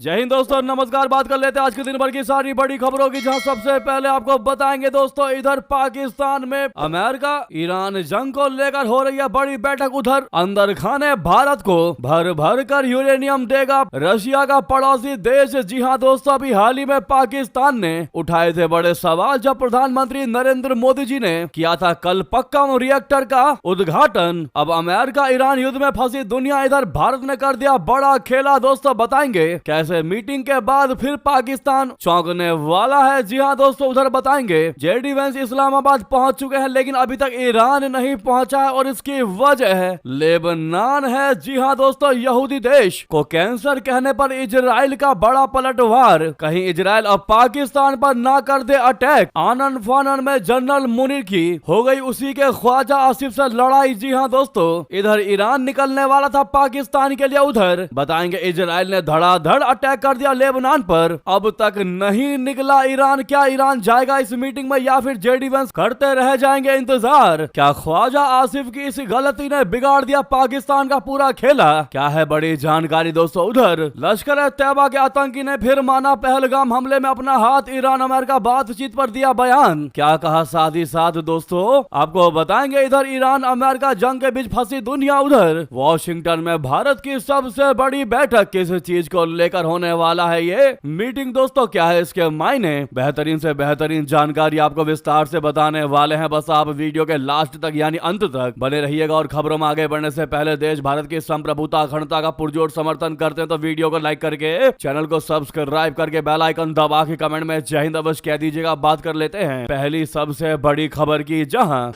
जय हिंद दोस्तों, नमस्कार। बात कर लेते हैं आज के दिन भर की सारी बड़ी खबरों की, जहां सबसे पहले आपको बताएंगे दोस्तों इधर पाकिस्तान में अमेरिका ईरान जंग को लेकर हो रही है बड़ी बैठक। उधर अंदर खाने भारत को भर भर कर यूरेनियम देगा रशिया का पड़ोसी देश। जी हां दोस्तों, अभी हाल ही में पाकिस्तान ने उठाए थे बड़े सवाल जब प्रधानमंत्री नरेंद्र मोदी जी ने किया था कल पक्कम रिएक्टर का उद्घाटन। अब अमेरिका ईरान युद्ध में फंसी दुनिया, इधर भारत ने कर दिया बड़ा खेला। दोस्तों बताएंगे कैसे मीटिंग के बाद फिर पाकिस्तान चौंकने वाला है। जी हां दोस्तों, उधर बताएंगे जेडी वेंस इस्लामाबाद पहुंच चुके हैं, लेकिन अभी तक ईरान नहीं पहुंचा है और इसकी वजह है लेबनान है। जी हां दोस्तों, यहूदी देश को कैंसर कहने पर इजराइल का बड़ा पलटवार। कहीं इजराइल अब पाकिस्तान पर ना कर दे अटैक। आनन फानन में जनरल मुनीर की हो गई उसी के ख्वाजा आसिफ से लड़ाई। जी हां दोस्तों, इधर ईरान निकलने वाला था पाकिस्तान के लिए। उधर बताएंगे इजराइल ने धड़ाधड़ अटैक कर दिया लेबनान पर, अब तक नहीं निकला ईरान। क्या ईरान जाएगा इस मीटिंग में या फिर जेडी वेंस करते रह जाएंगे इंतजार? क्या ख्वाजा आसिफ की इस गलती ने बिगाड़ दिया पाकिस्तान का पूरा खेला? क्या है बड़ी जानकारी दोस्तों। उधर लश्कर तैयबा के आतंकी ने फिर माना पहलगाम हमले में अपना हाथ। ईरान अमेरिका बातचीत पर दिया बयान। क्या कहा साथ ही साथ दोस्तों आपको बताएंगे। इधर ईरान अमेरिका जंग के बीच फंसी दुनिया। उधर वॉशिंगटन में भारत की सबसे बड़ी बैठक, किस चीज को लेकर होने वाला है ये मीटिंग दोस्तों, क्या है इसके मायने, बेहतरीन से बेहतरीन जानकारी आपको विस्तार से बताने वाले हैं। बस आप वीडियो के लास्ट तक यानी अंत तक बने रहिएगा। और खबरों में आगे बढ़ने से पहले देश भारत की संप्रभुता अखंडता का पुरजोर समर्थन करते हैं तो वीडियो को लाइक करके चैनल को सब्सक्राइब करके बेल आइकन दबा के कमेंट में जय हिंद अवश्य कह दीजिएगा। बात कर लेते हैं पहली सबसे बड़ी खबर की, जहां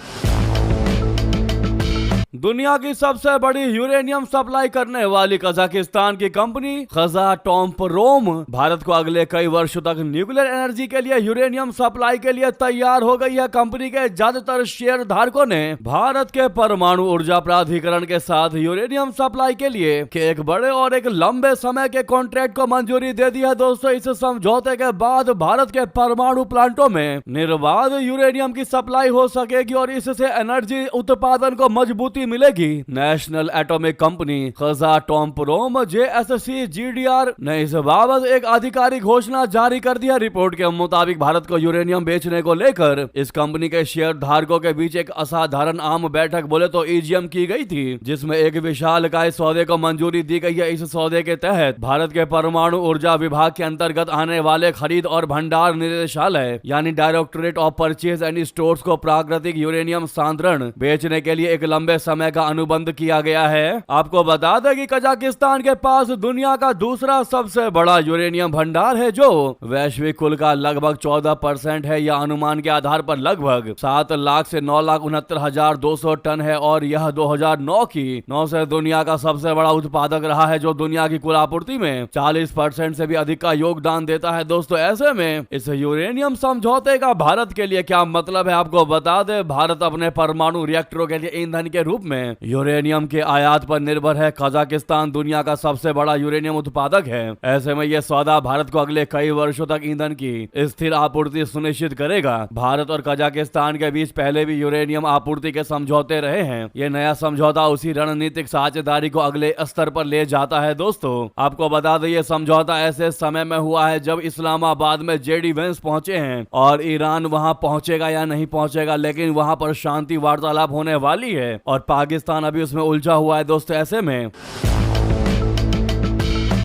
दुनिया की सबसे बड़ी यूरेनियम सप्लाई करने वाली कजाकिस्तान की कंपनी कजाटोम्परोम भारत को अगले कई वर्षों तक न्यूक्लियर एनर्जी के लिए यूरेनियम सप्लाई के लिए तैयार हो गई है। कंपनी के ज्यादातर शेयर धारकों ने भारत के परमाणु ऊर्जा प्राधिकरण के साथ यूरेनियम सप्लाई के लिए एक बड़े और एक लंबे समय के कॉन्ट्रैक्ट को मंजूरी दे दी है। दोस्तों इस समझौते के बाद भारत के परमाणु प्लांटों में निर्बाध यूरेनियम की सप्लाई हो सकेगी और इससे एनर्जी उत्पादन को मजबूती मिलेगी। National atomic company Kazatomprom JSC GDR ने इस बाबत एक आधिकारिक घोषणा जारी कर दी है। रिपोर्ट के मुताबिक भारत को यूरेनियम बेचने को लेकर इस कंपनी के शेयर धारकों के बीच एक असाधारण आम बैठक बोले तो ईजीएम की गई थी, जिसमें एक विशालकाय सौदे को मंजूरी दी गई है। इस सौदे के तहत भारत के परमाणु ऊर्जा विभाग के अंतर्गत आने वाले खरीद और भंडार निदेशालय यानी directorate of purchase and stores को प्राकृतिक यूरेनियम सांद्रण बेचने के लिए एक लंबे समय का अनुबंध किया गया है। आपको बता दें कि कजाकिस्तान के पास दुनिया का दूसरा सबसे बड़ा यूरेनियम भंडार है, जो वैश्विक कुल का लगभग 14% है। यह अनुमान के आधार पर लगभग 7 लाख से 9,69,200 टन है और यह 2009 की 9 से दुनिया का सबसे बड़ा उत्पादक रहा है, जो दुनिया की कुल आपूर्ति में 40% से भी अधिक का योगदान देता है। दोस्तों ऐसे में इस यूरेनियम समझौते का भारत के लिए क्या मतलब है, आपको बता दें। भारत अपने परमाणु रिएक्टरों के लिए ईंधन के रूप में यूरेनियम के आयात पर निर्भर है। कजाकिस्तान दुनिया का सबसे बड़ा यूरेनियम उत्पादक है। ऐसे में यह सौदा भारत को अगले कई वर्षों तक ईंधन की स्थिर आपूर्ति सुनिश्चित करेगा। भारत और कजाकिस्तान के बीच पहले भी यूरेनियम आपूर्ति के समझौते रहे हैं। यह नया समझौता उसी रणनीतिक साझेदारी को अगले स्तर पर ले जाता है। दोस्तों आपको बता दें यह समझौता ऐसे समय में हुआ है जब इस्लामाबाद में जेडी वेंस पहुंचे हैं और ईरान वहां पहुंचेगा या नहीं पहुंचेगा, लेकिन वहां पर शांति वार्तालाप होने वाली है और पाकिस्तान अभी उसमें उलझा हुआ है। दोस्तों ऐसे में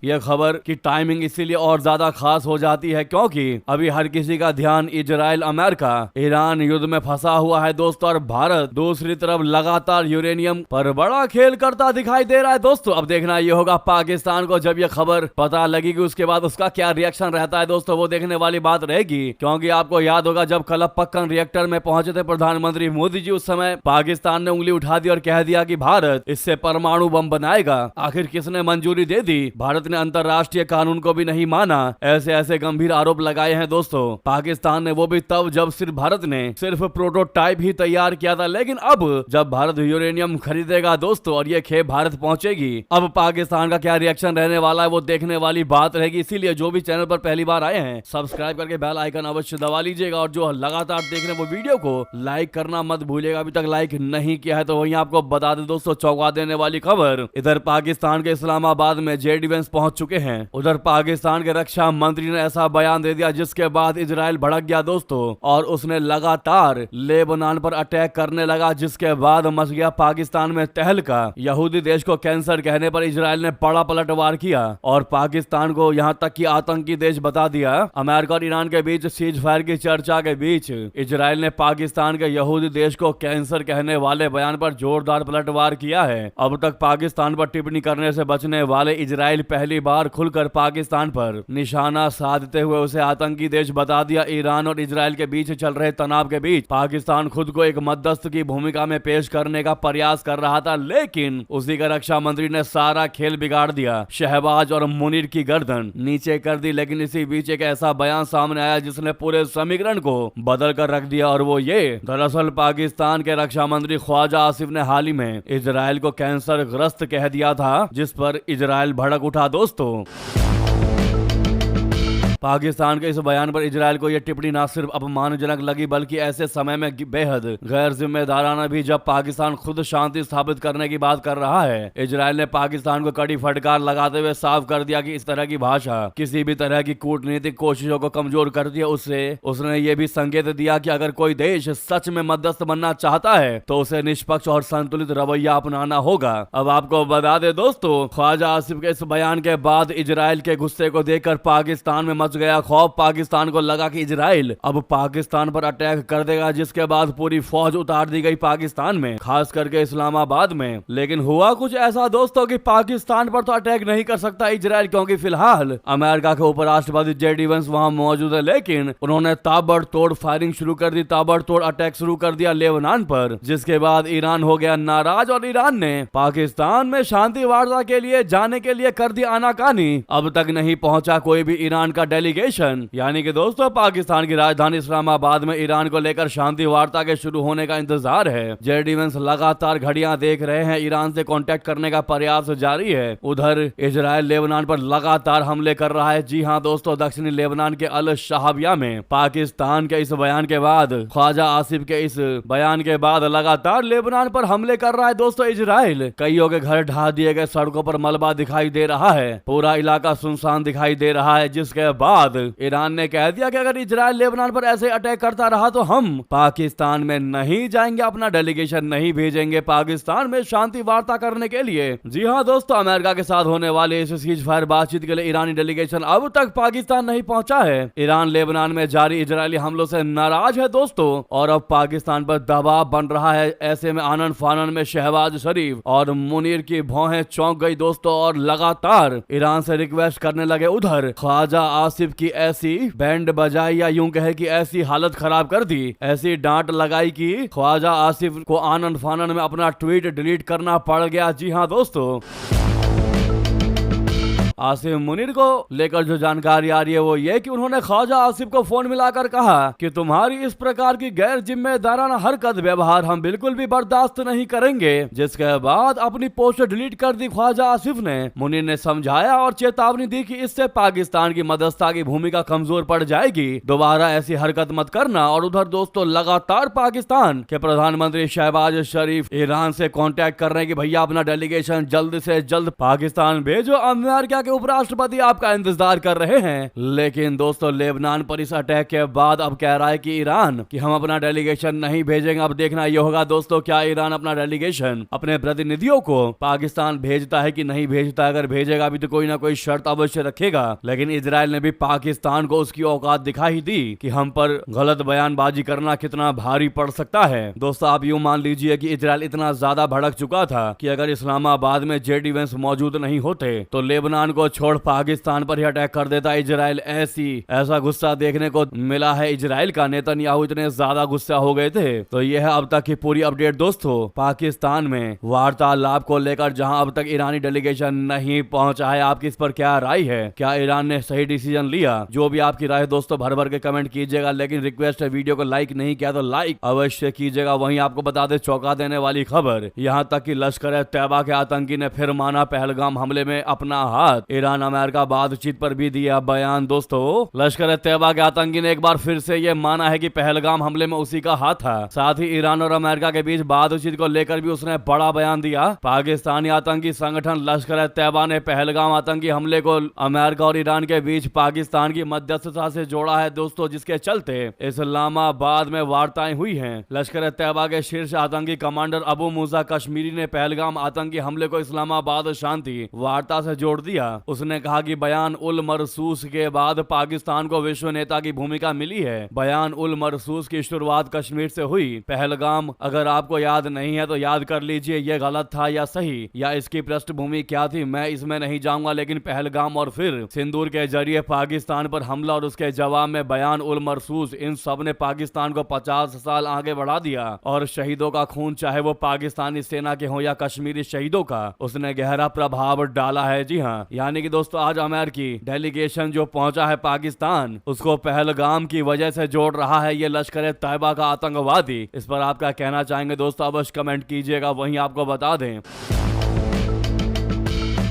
यह खबर की टाइमिंग इसीलिए और ज्यादा खास हो जाती है क्योंकि अभी हर किसी का ध्यान इजराइल अमेरिका ईरान युद्ध में फंसा हुआ है दोस्तों, और भारत दूसरी तरफ लगातार यूरेनियम पर बड़ा खेल करता दिखाई दे रहा है। दोस्तों अब देखना यह होगा पाकिस्तान को जब यह खबर पता लगेगी उसके बाद उसका क्या रिएक्शन रहता है। दोस्तों वो देखने वाली बात रहेगी, क्योंकि आपको याद होगा जब कलपक्कन रिएक्टर में पहुंचे थे प्रधानमंत्री मोदी जी, उस समय पाकिस्तान ने उंगली उठा दी और कह दिया कि भारत इससे परमाणु बम बनाएगा। आखिर किसने मंजूरी दे दी? भारत ने अंतरराष्ट्रीय कानून को भी नहीं माना। ऐसे ऐसे गंभीर आरोप लगाए हैं दोस्तों पाकिस्तान ने, वो भी तब जब सिर्फ भारत ने सिर्फ प्रोटोटाइप ही तैयार किया था। लेकिन अब जब भारत यूरेनियम खरीदेगा दोस्तों और ये खेप भारत पहुंचेगी, अब पाकिस्तान का क्या रिएक्शन रहने वाला है वो देखने वाली बात रहेगी। इसीलिए जो भी चैनल पर पहली बार आए हैं सब्सक्राइब करके बेल आइकन अवश्य दबा लीजिएगा और जो लगातार देख रहे हैं वो वीडियो को लाइक करना मत भूलिएगा। अभी तक लाइक नहीं किया है तो वहीं आपको बता दें दोस्तों चौंका देने वाली खबर। इधर पाकिस्तान के इस्लामाबाद में जेडी वेंस पहुंच चुके हैं। उधर पाकिस्तान के रक्षा मंत्री ने ऐसा बयान दे दिया जिसके बाद इजराइल भड़क गया दोस्तों, और उसने लगातार लेबनान पर अटैक करने लगा, जिसके बाद मच गया पाकिस्तान में तहलका। यहूदी देश को कैंसर कहने पर इजराइल ने बड़ा पलटवार किया और पाकिस्तान को यहां तक कि आतंकी देश बता दिया। अमेरिका और ईरान के बीच सीज फायर की चर्चा के बीच इजराइल ने पाकिस्तान के यहूदी देश को कैंसर कहने वाले बयान पर जोरदार पलटवार किया है। अब तक पाकिस्तान पर टिप्पणी करने से बचने वाले इजराइल पहली बार खुलकर पाकिस्तान पर निशाना साधते हुए उसे आतंकी देश बता दिया। ईरान और इजराइल के बीच चल रहे तनाव के बीच पाकिस्तान खुद को एक मध्यस्थ की भूमिका में पेश करने का प्रयास कर रहा था, लेकिन उसी का रक्षा मंत्री ने सारा खेल बिगाड़ दिया, शहबाज और मुनीर की गर्दन नीचे कर दी। लेकिन इसी बीच एक ऐसा बयान सामने आया जिसने पूरे समीकरण को बदल कर रख दिया, और वो ये, दरअसल पाकिस्तान के रक्षा मंत्री ख्वाजा आसिफ ने हाल ही में इजराइल को कैंसर ग्रस्त कह दिया था, जिस पर इजराइल भड़क उठा दोस्तों। पाकिस्तान के इस बयान पर इजराइल को यह टिप्पणी न सिर्फ अपमानजनक लगी बल्कि ऐसे समय में बेहद गैर जिम्मेदाराना भी, जब पाकिस्तान खुद शांति स्थापित करने की बात कर रहा है। इजराइल ने पाकिस्तान को कड़ी फटकार लगाते हुए साफ कर दिया कि इस तरह की भाषा किसी भी तरह की कूटनीतिक कोशिशों को कमजोर करती है। उसने ये भी संकेत दिया कि अगर कोई देश सच में मध्यस्थ बनना चाहता है तो उसे निष्पक्ष और संतुलित रवैया अपनाना होगा। अब आपको बता दे दोस्तों, ख्वाजा आसिफ के इस बयान के बाद इजराइल के गुस्से को देखकर पाकिस्तान में गया खौफ। पाकिस्तान को लगा कि इजराइल अब पाकिस्तान पर अटैक कर देगा, जिसके बाद पूरी फौज उतार दी गई पाकिस्तान में, खास करके इस्लामाबाद में। लेकिन हुआ कुछ ऐसा दोस्तों कि पाकिस्तान पर तो अटैक नहीं कर सकता इजराइल, क्योंकि फिलहाल अमेरिका के उपराष्ट्रपति जेडी वेंस वहां मौजूद है। लेकिन उन्होंने ताबड़तोड़ फायरिंग शुरू कर दी, ताबड़तोड़ अटैक शुरू कर दिया लेबनान पर, जिसके बाद ईरान हो गया नाराज और ईरान ने पाकिस्तान में शांति वार्ता के लिए जाने के लिए कर दी आनाकानी। अब तक नहीं पहुंचा कोई भी ईरान का डेलीगेशन, यानी कि दोस्तों पाकिस्तान की राजधानी इस्लामाबाद में ईरान को लेकर शांति वार्ता के शुरू होने का इंतजार है। जेडी वेंस लगातार घड़ियां देख रहे हैं, ईरान से कांटेक्ट करने का प्रयास जारी है। उधर इजराइल लेबनान पर लगातार हमले कर रहा है। जी हां दोस्तों, दक्षिणी लेबनान के अल शहाबिया में पाकिस्तान के इस बयान के बाद, ख्वाजा आसिफ के इस बयान के बाद लगातार लेबनान पर हमले कर रहा है दोस्तों इजराइल। कईयों के घर ढा दिए गए, सड़कों पर मलबा दिखाई दे रहा है, पूरा इलाका सुनसान दिखाई दे रहा है, जिसके बाद ईरान ने कह दिया कि अगर इजराइल लेबनान पर ऐसे अटैक करता रहा तो हम पाकिस्तान में नहीं जाएंगे, अपना डेलीगेशन नहीं भेजेंगे पाकिस्तान में शांति वार्ता करने के लिए। जी हां दोस्तों, अमेरिका के साथ होने वाले इस सीज फायर बातचीत के लिए ईरानी डेलीगेशन अब तक पाकिस्तान नहीं पहुंचा है। ईरान लेबनान में जारी इजरायली हमलों से नाराज है दोस्तों, और अब पाकिस्तान पर दबाव बन रहा है। ऐसे में आनन फानन में शहबाज शरीफ और मुनीर की भौहें चौंक गई दोस्तों, और लगातार ईरान से रिक्वेस्ट करने लगे। उधर ख्वाजा आसिफ की ऐसी बैंड बजाई, या यूं कहे कि ऐसी हालत खराब कर दी, ऐसी डांट लगाई कि ख्वाजा आसिफ को आनन फानन में अपना ट्वीट डिलीट करना पड़ गया। जी हां दोस्तों, आसिफ मुनीर को लेकर जो जानकारी आ रही है वो ये कि उन्होंने ख्वाजा आसिफ को फोन मिलाकर कहा कि तुम्हारी इस प्रकार की गैर जिम्मेदाराना हरकत व्यवहार हम बिल्कुल भी बर्दाश्त नहीं करेंगे, जिसके बाद अपनी पोस्ट डिलीट कर दी ख्वाजा आसिफ ने। मुनीर ने समझाया और चेतावनी दी कि इससे पाकिस्तान की मध्यस्थता की भूमिका कमजोर पड़ जाएगी, दोबारा ऐसी हरकत मत करना। और उधर दोस्तों लगातार पाकिस्तान के प्रधानमंत्री शहबाज शरीफ ईरान से कांटेक्ट कर रहे हैं कि भैया अपना डेलीगेशन जल्द से जल्द पाकिस्तान भेजो, अमेरिका के उपराष्ट्रपति आपका इंतजार कर रहे हैं। लेकिन दोस्तों लेबनान पर इस अटैक के बाद अब कह रहा है कि ईरान कि हम अपना डेलीगेशन नहीं भेजेंगे। अब देखना यह होगा दोस्तों, क्या ईरान अपना डेलीगेशन, अपने प्रतिनिधियों को पाकिस्तान भेजता है कि नहीं भेजता। अगर भेजेगा भी तो कोई ना कोई शर्त अवश्य रखेगा। लेकिन इजराइल ने भी पाकिस्तान को उसकी औकात दिखाई दी कि हम पर गलत बयानबाजी करना कितना भारी पड़ सकता है। दोस्तों आप यूं मान लीजिए कि इजराइल इतना ज्यादा भड़क चुका था कि अगर इस्लामाबाद में जेडी वेंस मौजूद नहीं होते तो लेबनान को छोड़ पाकिस्तान पर ही अटैक कर देता इजराइल। ऐसा गुस्सा देखने को मिला है इजराइल का। नेतन्याहू इतने ज्यादा गुस्सा हो गए थे। तो यह है अब तक की पूरी अपडेट दोस्तों पाकिस्तान में वार्तालाप को लेकर, जहां अब तक ईरानी डेलीगेशन नहीं पहुंचा है। आपकी इस पर क्या राय है? क्या ईरान ने सही डिसीजन लिया? जो भी आपकी राय दोस्तों भर भर के कमेंट कीजिएगा। लेकिन रिक्वेस्ट है, वीडियो को लाइक नहीं किया तो लाइक अवश्य कीजिएगा। वहीं आपको बता दे चौंका देने वाली खबर, यहां तक कि लश्कर-ए-तैयबा के आतंकी ने फिर माना पहलगाम हमले में अपना हाथ। साथ ईरान अमेरिका बातचीत पर भी दिया बयान। दोस्तों, लश्कर तैयबा के आतंकी ने एक बार फिर से ये माना है कि पहलगाम हमले में उसी का हाथ था। साथ ही ईरान और अमेरिका के बीच बातचीत को लेकर भी उसने बड़ा बयान दिया। पाकिस्तानी आतंकी संगठन लश्कर तैयबा ने पहलगाम आतंकी हमले को अमेरिका और ईरान के बीच पाकिस्तान की मध्यस्थता से जोड़ा है दोस्तों, जिसके चलते इस्लामाबाद में वार्ताएं हुई हैं। लश्कर तैयबा के शीर्ष आतंकी कमांडर अबू मूसा कश्मीरी ने पहलगाम आतंकी हमले को इस्लामाबाद शांति वार्ता से जोड़ दिया। उसने कहा कि बयान उल मरसूस के बाद पाकिस्तान को विश्व नेता की भूमिका मिली है। बयान उल मरसूस की शुरुआत कश्मीर से हुई। पहलगाम अगर आपको याद नहीं है तो याद कर लीजिए, यह गलत था या सही, या इसकी पृष्ठभूमि क्या थी, मैं इसमें नहीं जाऊंगा। लेकिन पहलगाम और फिर सिंदूर के जरिए पाकिस्तान पर हमला और उसके जवाब में बयान उल मरसूस, इन सब ने पाकिस्तान को 50 साल आगे बढ़ा दिया। और शहीदों का खून, चाहे वो पाकिस्तानी सेना के हो या कश्मीरी शहीदों का, उसने गहरा प्रभाव डाला है। जी हाँ, यानी कि दोस्तों आज अमेरिकी डेलीगेशन जो पहुंचा है पाकिस्तान, उसको पहलगाम की वजह से जोड़ रहा है ये लश्कर तैयबा का आतंकवादी। इस पर आप क्या कहना चाहेंगे दोस्तों, अवश्य कमेंट कीजिएगा। वहीं आपको बता दें,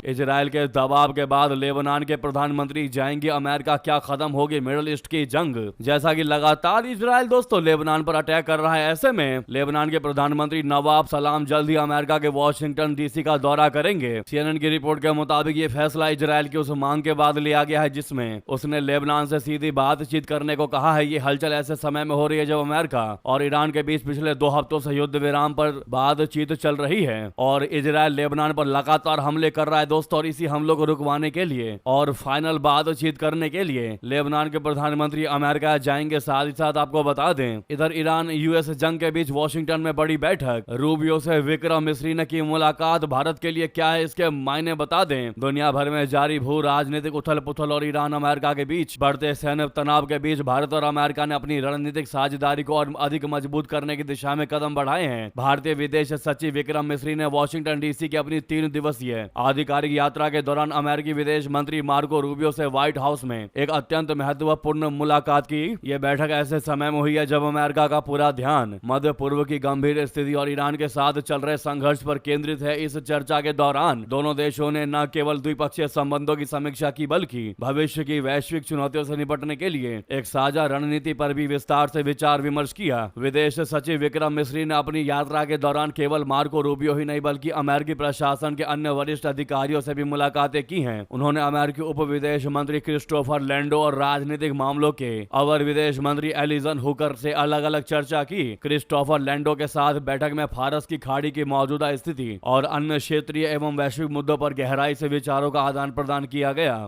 इजराइल के दबाव के बाद लेबनान के प्रधानमंत्री जाएंगे अमेरिका, क्या खत्म होगी मिडिल ईस्ट की जंग। जैसा कि लगातार इजराइल दोस्तों लेबनान पर अटैक कर रहा है, ऐसे में लेबनान के प्रधानमंत्री नवाब सलाम जल्द ही अमेरिका के वॉशिंगटन डीसी का दौरा करेंगे। CNN की रिपोर्ट के मुताबिक ये फैसला इजराइल की उस मांग के बाद लिया गया है जिसमें उसने लेबनान से सीधी बातचीत करने को कहा है। ये हलचल ऐसे समय में हो रही है जब अमेरिका और ईरान के बीच पिछले 2 हफ्तों से युद्ध विराम पर बातचीत चल रही है और इजराइल लेबनान पर लगातार हमले कर रहा है दोस्तों। और इसी हमलों को रुकवाने के लिए और फाइनल बातचीत करने के लिए लेबनान के प्रधानमंत्री अमेरिका जाएंगे। साथ ही साथ आपको बता दें, इधर ईरान यूएस जंग के बीच वॉशिंगटन में बड़ी बैठक, रूबियो से विक्रम मिस्री ने की मुलाकात। भारत के लिए क्या है इसके मायने बता दें। दुनिया भर में जारी भू राजनीतिक उथल पुथल और ईरान अमेरिका के बीच बढ़ते सैन्य तनाव के बीच भारत और अमेरिका ने अपनी रणनीतिक साझेदारी को और अधिक मजबूत करने की दिशा में कदम बढ़ाए हैं। भारतीय विदेश सचिव विक्रम मिस्री ने वॉशिंगटन डीसी की अपनी 3 दिवसीय आधिकारिक यात्रा के दौरान अमेरिकी विदेश मंत्री मार्को रूबियो से व्हाइट हाउस में एक अत्यंत महत्वपूर्ण मुलाकात की। यह बैठक ऐसे समय में हुई है जब अमेरिका का पूरा ध्यान मध्य पूर्व की गंभीर स्थिति और ईरान के साथ चल रहे संघर्ष पर केंद्रित है। इस चर्चा के दौरान दोनों देशों ने न केवल द्विपक्षीय संबंधों की समीक्षा की बल्कि भविष्य की वैश्विक चुनौतियों से निपटने के लिए एक साझा रणनीति पर भी विस्तार से विचार विमर्श किया। विदेश सचिव विक्रम मिस्री ने अपनी यात्रा के दौरान केवल मार्को रूबियो ही नहीं बल्कि अमेरिकी प्रशासन के अन्य वरिष्ठ अधिकारियों से भी मुलाकातें की हैं। उन्होंने अमेरिकी उप विदेश मंत्री क्रिस्टोफर लैंडो और राजनीतिक मामलों के अवर विदेश मंत्री एलिसन हुकर से अलग अलग चर्चा की। क्रिस्टोफर लैंडो के साथ बैठक में फारस की खाड़ी की मौजूदा स्थिति और अन्य क्षेत्रीय एवं वैश्विक मुद्दों पर गहराई से विचारों का आदान प्रदान किया गया।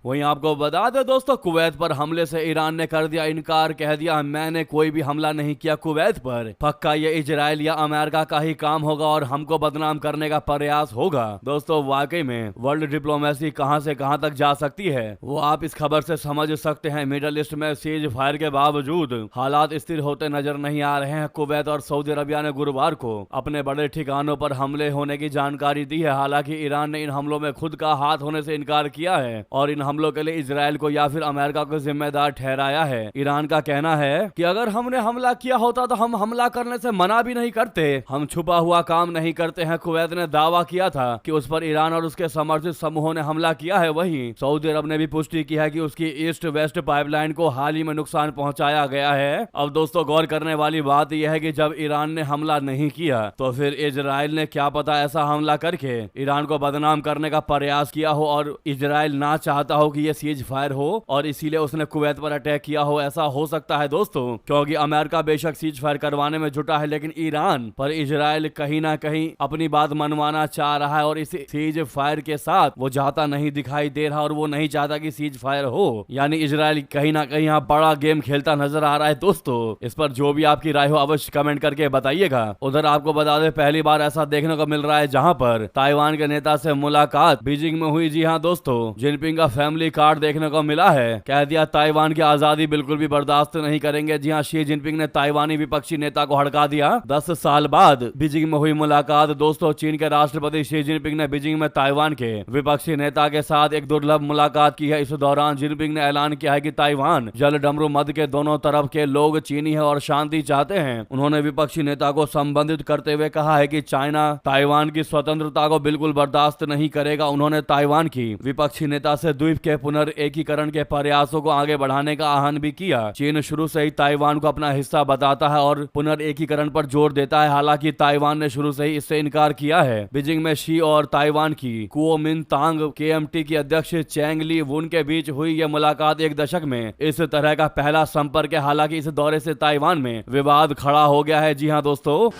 वहीं आपको बता दें दोस्तों, कुवैत पर हमले से ईरान ने कर दिया इनकार, कह दिया मैंने कोई भी हमला नहीं किया कुवैत पर। पक्का ये इजराइल या अमेरिका का ही काम होगा और हमको बदनाम करने का प्रयास होगा। दोस्तों वाकई में वर्ल्ड डिप्लोमेसी कहां से कहां तक जा सकती है वो आप इस खबर से समझ सकते हैं। मिडल ईस्ट में सीज फायर के बावजूद हालात स्थिर होते नजर नहीं आ रहे हैं। कुवैत और सऊदी अरबिया ने गुरुवार को अपने बड़े ठिकानों पर हमले होने की जानकारी दी है। हालांकि ईरान ने इन हमलों में खुद का हाथ होने से इनकार किया है और इन हमलों के लिए इजराइल को या फिर अमेरिका को जिम्मेदार ठहराया है। ईरान का कहना है कि अगर हमने हमला किया होता तो हम हमला करने से मना भी नहीं करते, हम छुपा हुआ काम नहीं करते हैं। कुवैत ने दावा किया था कि उस पर ईरान और उसके समर्थित समूहों ने हमला किया है। वहीं सऊदी अरब ने भी पुष्टि की है कि उसकी ईस्ट वेस्ट पाइपलाइन को हाल ही में नुकसान पहुंचाया गया है। अब दोस्तों गौर करने वाली बात यह है कि जब ईरान ने हमला नहीं किया तो फिर इजराइल ने क्या पता ऐसा हमला करके ईरान को बदनाम करने का प्रयास किया हो और इजराइल ना चाहता हो कि सीज फायर हो और इसीलिए उसने कुवैत पर अटैक किया हो। ऐसा हो सकता है दोस्तों, क्योंकि अमेरिका बेशक सीज फायर करवाने में जुटा है लेकिन ईरान पर इजराइल कहीं ना कहीं अपनी बात मनवाना चाह रहा है और इस सीज फायर के साथ वो जाता नहीं दिखाई दे रहा और वो नहीं चाहता कि सीज फायर हो। यानी इजराइल कहीं ना कहीं यहाँ बड़ा गेम खेलता नजर आ रहा है। दोस्तों इस पर जो भी आपकी राय हो अवश्य कमेंट करके बताइएगा। उधर आपको बता दें पहली बार ऐसा देखने को मिल रहा है जहाँ पर ताइवान के नेता से मुलाकात बीजिंग में हुई। जी हाँ दोस्तों, जिनपिंग का फैमिली फैमिली कार्ड देखने को मिला है। कह दिया ताइवान की आजादी बिल्कुल भी बर्दाश्त नहीं करेंगे। जी हाँ, शी जिनपिंग ने ताइवानी विपक्षी नेता को हड़का दिया। 10 साल बाद बीजिंग में हुई मुलाकात। दोस्तों, चीन के राष्ट्रपति शी जिनपिंग ने बीजिंग में ताइवान के विपक्षी नेता के साथ एक दुर्लभ मुलाकात की है। इस दौरान जिनपिंग ने ऐलान किया है कि ताइवान जल डमरू मध्य के दोनों तरफ के लोग चीनी है और शांति चाहते हैं। उन्होंने विपक्षी नेता को संबोधित करते हुए कहा है कि चाइना ताइवान की स्वतंत्रता को बिल्कुल बर्दाश्त नहीं करेगा। उन्होंने ताइवान की विपक्षी नेता से द्वीप के पुनर्एकीकरण के प्रयासों को आगे बढ़ाने का आह्वान भी किया। चीन शुरू से ही ताइवान को अपना हिस्सा बताता है और पुनर्एकीकरण पर जोर देता है। हालांकि ताइवान ने शुरू से ही इससे इनकार किया है। बीजिंग में शी और ताइवान की कुओमिंतांग केएमटी की अध्यक्ष चैंग ली वुन के बीच हुई यह मुलाकात एक दशक में इस तरह का पहला संपर्क है। हालांकि इस दौरे से ताइवान में विवाद खड़ा हो गया है। जी हां दोस्तों,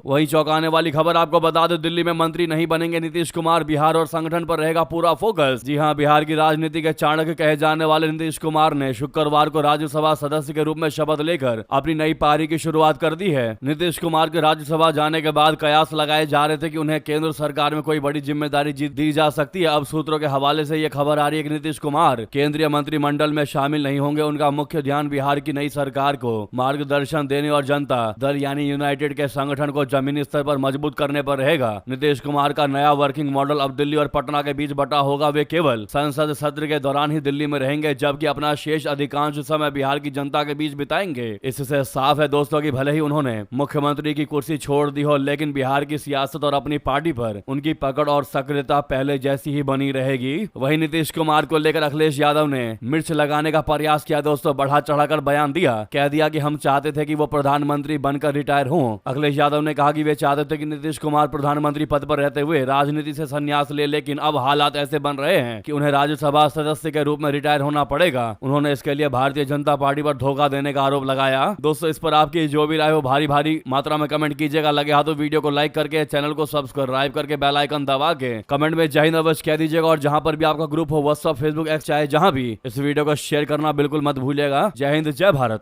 वही चौंकाने वाली खबर आपको बता दो, दिल्ली में मंत्री नहीं बनेंगे नीतीश कुमार, बिहार और संगठन पर रहेगा पूरा फोकस। जी हां, बिहार की राजनीति के चाणक्य कहे जाने वाले नीतीश कुमार ने शुक्रवार को राज्यसभा सदस्य के रूप में शपथ लेकर अपनी नई पारी की शुरुआत कर दी है। नीतीश कुमार के राज्यसभा जाने के बाद कयास लगाए जा रहे थे कि उन्हें केंद्र सरकार में कोई बड़ी जिम्मेदारी दी जा सकती है। अब सूत्रों के हवाले से यह खबर आ रही है कि नीतीश कुमार केंद्रीय मंत्रिमंडल में शामिल नहीं होंगे। उनका मुख्य ध्यान बिहार की नई सरकार को मार्गदर्शन देने और जनता दल यानी यूनाइटेड के संगठन को जमीनी स्तर पर मजबूत करने पर रहेगा। नीतीश कुमार का नया वर्किंग मॉडल अब दिल्ली और पटना के बीच बटा होगा। वे केवल संसद सत्र के दौरान ही दिल्ली में रहेंगे, जबकि अपना शेष अधिकांश समय बिहार की जनता के बीच बिताएंगे। इससे साफ है दोस्तों कि भले ही उन्होंने मुख्यमंत्री की कुर्सी छोड़ दी हो, लेकिन बिहार की सियासत और अपनी पार्टी पर उनकी पकड़ और सक्रियता पहले जैसी ही बनी रहेगी। वही नीतीश कुमार को लेकर अखिलेश यादव ने मिर्च लगाने का प्रयास किया दोस्तों, बढ़ा चढ़ाकर बयान दिया। कह दिया कि हम चाहते थे कि वो प्रधानमंत्री बनकर रिटायर हों। अखिलेश यादव ने कहा कि वे चाहते थे कि नीतीश कुमार प्रधानमंत्री पद पर रहते हुए राजनीति से संन्यास ले, लेकिन अब हालात ऐसे बन रहे हैं कि उन्हें राज्यसभा सदस्य के रूप में रिटायर होना पड़ेगा। उन्होंने इसके लिए भारतीय जनता पार्टी पर धोखा देने का आरोप लगाया। दोस्तों, इस पर आपकी जो भी राय हो भारी मात्रा में कमेंट कीजिएगा। लगे हाथों वीडियो को लाइक करके, चैनल को सब्सक्राइब करके, बेल आइकन दबा के कमेंट में जय हिंद अवश्य कह दीजिएगा। और जहां पर भी आपका ग्रुप हो, व्हाट्सएप, फेसबुक, एक्स, चाहे जहां भी, इस वीडियो को शेयर करना बिल्कुल मत भूलिएगा। जय हिंद, जय भारत।